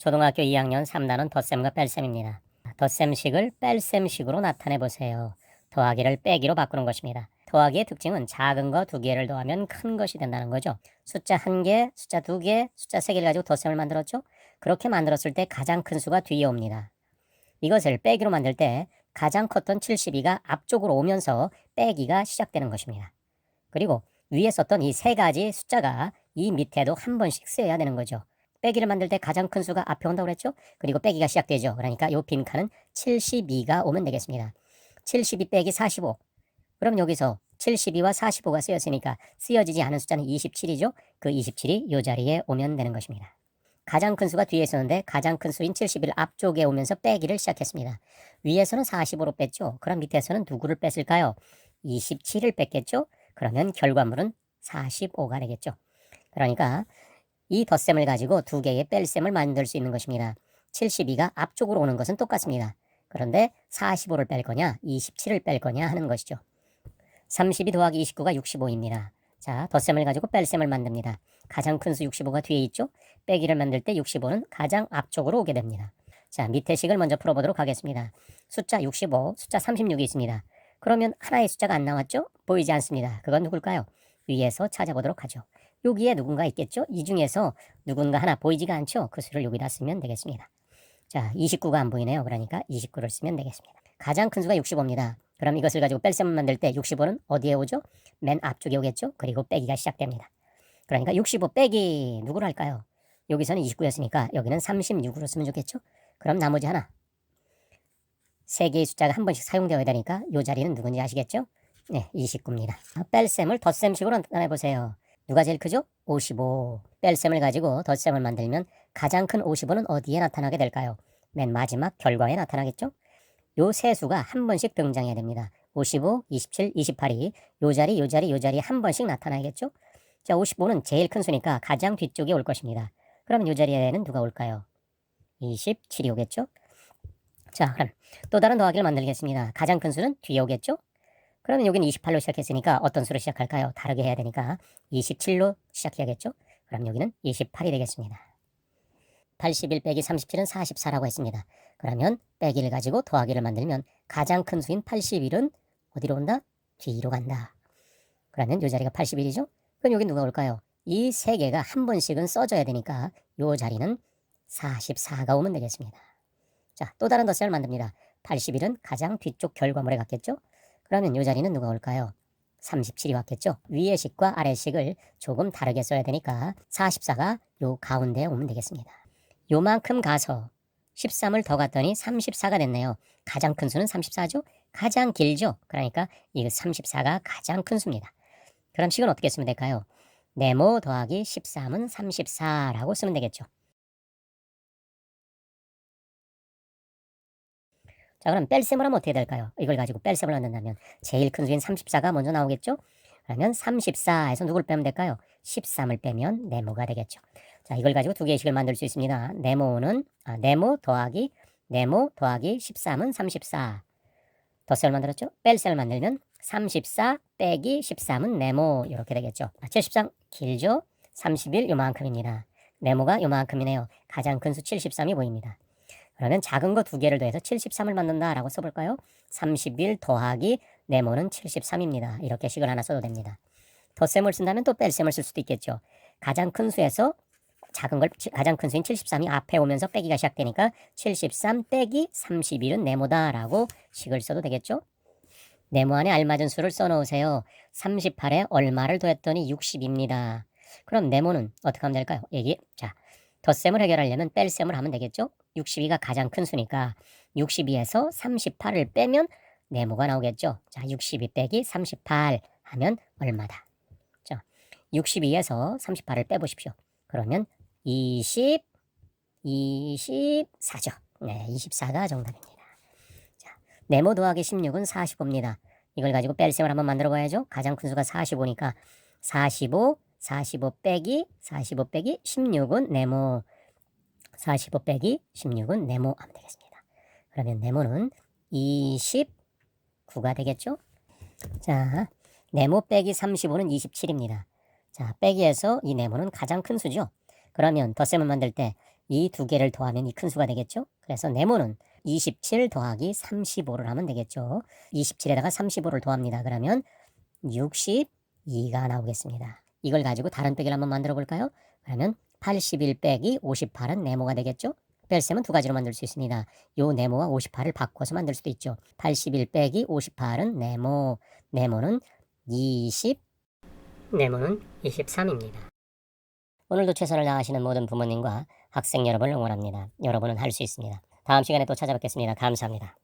초등학교 2학년 3단원 덧셈과 뺄셈입니다. 덧셈식을 뺄셈식으로 나타내보세요. 더하기를 빼기로 바꾸는 것입니다. 더하기의 특징은 작은 거 2개를 더하면 큰 것이 된다는 거죠. 숫자 1개, 숫자 2개, 숫자 3개를 가지고 덧셈을 만들었죠. 그렇게 만들었을 때 가장 큰 수가 뒤에 옵니다. 이것을 빼기로 만들 때 가장 컸던 72가 앞쪽으로 오면서 빼기가 시작되는 것입니다. 그리고 위에 썼던 이 세 가지 숫자가 이 밑에도 한 번씩 쓰여야 되는 거죠. 빼기를 만들 때 가장 큰 수가 앞에 온다고 그랬죠? 그리고 빼기가 시작되죠. 그러니까 이 빈칸은 72가 오면 되겠습니다. 72 빼기 45. 그럼 여기서 72와 45가 쓰였으니까 쓰여지지 않은 숫자는 27이죠. 그 27이 이 자리에 오면 되는 것입니다. 가장 큰 수가 뒤에 있었는데 가장 큰 수인 71 앞쪽에 오면서 빼기를 시작했습니다. 위에서는 45로 뺐죠. 그럼 밑에서는 누구를 뺐을까요? 27을 뺐겠죠. 그러면 결과물은 45가 되겠죠. 그러니까 이 덧셈을 가지고 2개의 뺄셈을 만들 수 있는 것입니다. 72가 앞쪽으로 오는 것은 똑같습니다. 그런데 45를 뺄 거냐 27을 뺄 거냐 하는 것이죠. 32 더하기 29가 65입니다. 자, 덧셈을 가지고 뺄셈을 만듭니다. 가장 큰 수 65가 뒤에 있죠. 빼기를 만들 때 65는 가장 앞쪽으로 오게 됩니다. 자, 밑에 식을 먼저 풀어보도록 하겠습니다. 숫자 65, 숫자 36이 있습니다. 그러면 하나의 숫자가 안 나왔죠? 보이지 않습니다. 그건 누굴까요? 위에서 찾아보도록 하죠. 여기에 누군가 있겠죠? 이 중에서 누군가 하나 보이지가 않죠? 그 수를 여기다 쓰면 되겠습니다. 자, 29가 안 보이네요. 그러니까 29를 쓰면 되겠습니다. 가장 큰 수가 65입니다. 그럼 이것을 가지고 뺄셈을 만들 때 65는 어디에 오죠? 맨 앞쪽에 오겠죠? 그리고 빼기가 시작됩니다. 그러니까 65 빼기 누구로 할까요? 여기서는 29였으니까 여기는 36으로 쓰면 좋겠죠? 그럼 나머지 하나. 3개의 숫자가 한 번씩 사용되어야 되니까 이 자리는 누군지 아시겠죠? 네, 29입니다. 뺄셈을 덧셈식으로 나타내보세요. 누가 제일 크죠? 55. 뺄셈을 가지고 덧셈을 만들면 가장 큰 55는 어디에 나타나게 될까요? 맨 마지막 결과에 나타나겠죠? 요 세 수가 한 번씩 등장해야 됩니다. 55, 27, 28이 요 자리 한 번씩 나타나겠죠? 자, 55는 제일 큰 수니까 가장 뒤쪽에 올 것입니다. 그럼 요 자리에는 누가 올까요? 27이 오겠죠? 자, 그럼 또 다른 더하기를 만들겠습니다. 가장 큰 수는 뒤에 오겠죠? 그러면 여기는 28로 시작했으니까 어떤 수로 시작할까요? 다르게 해야 되니까 27로 시작해야겠죠? 그럼 여기는 28이 되겠습니다. 81 빼기 37은 44라고 했습니다. 그러면 빼기를 가지고 더하기를 만들면 가장 큰 수인 81은 어디로 온다? 뒤로 간다. 그러면 이 자리가 81이죠? 그럼 여기 누가 올까요? 이 세 개가 한 번씩은 써줘야 되니까 이 자리는 44가 오면 되겠습니다. 자, 또 다른 덧셈을 만듭니다. 81은 가장 뒤쪽 결과물에 갔겠죠? 그러면 이 자리는 누가 올까요? 37이 왔겠죠? 위의 식과 아래 식을 조금 다르게 써야 되니까 44가 요 가운데에 오면 되겠습니다. 요만큼 가서 13을 더 갔더니 34가 됐네요. 가장 큰 수는 34죠? 가장 길죠? 그러니까 이 34가 가장 큰 수입니다. 그럼 식은 어떻게 쓰면 될까요? 네모 더하기 13은 34라고 쓰면 되겠죠. 자, 그럼 뺄셈을 하면 어떻게 될까요? 이걸 가지고 뺄셈을 한다면 제일 큰 수인 34가 먼저 나오겠죠? 그러면 34에서 누굴 빼면 될까요? 13을 빼면 네모가 되겠죠. 자, 이걸 가지고 2개의 식을 만들 수 있습니다. 네모 더하기 13은 34. 덧셈을 만들었죠? 뺄셈을 만들면 34 빼기 13은 네모 이렇게 되겠죠. 73 길죠? 31 요만큼입니다. 네모가 요만큼이네요. 가장 큰 수 73이 보입니다. 그러면 작은 거 2개를 더해서 73을 만든다라고 써볼까요? 31 더하기 네모는 73입니다. 이렇게 식을 하나 써도 됩니다. 덧셈을 쓴다면 또 뺄셈을 쓸 수도 있겠죠. 가장 큰 수에서 가장 큰 수인 73이 앞에 오면서 빼기가 시작되니까 73 빼기 31은 네모다라고 식을 써도 되겠죠. 네모 안에 알맞은 수를 써놓으세요. 38에 얼마를 더했더니 60입니다. 그럼 네모는 어떻게 하면 될까요? 자, 덧셈을 해결하려면 뺄셈을 하면 되겠죠. 62가 가장 큰 수니까 62에서 38을 빼면 네모가 나오겠죠. 자, 62 빼기 38 하면 얼마다? 자, 62에서 38을 빼보십시오. 그러면 24죠. 네, 24가 정답입니다. 자, 네모 더하기 16은 45입니다. 이걸 가지고 뺄셈을 한번 만들어 봐야죠. 가장 큰 수가 45니까 45 빼기 16은 네모. 45 빼기 16은 네모 하면 되겠습니다. 그러면 네모는 29가 되겠죠? 자, 네모 빼기 35는 27입니다. 자, 빼기에서 이 네모는 가장 큰 수죠? 그러면 덧셈을 만들 때 이 두 개를 더하면 이 큰 수가 되겠죠. 그래서 네모는 27 더하기 35를 하면 되겠죠. 27에다가 35를 더합니다. 그러면 62가 나오겠습니다. 이걸 가지고 다른 빼기를 한번 만들어 볼까요? 그러면 81 빼기 58은 네모가 되겠죠. 뺄셈은 두 가지로 만들 수 있습니다. 요 네모와 58을 바꿔서 만들 수도 있죠. 81 빼기 58은 네모, 네모는 23입니다. 오늘도 최선을 다하시는 모든 부모님과 학생 여러분을 응원합니다. 여러분은 할 수 있습니다. 다음 시간에 또 찾아뵙겠습니다. 감사합니다.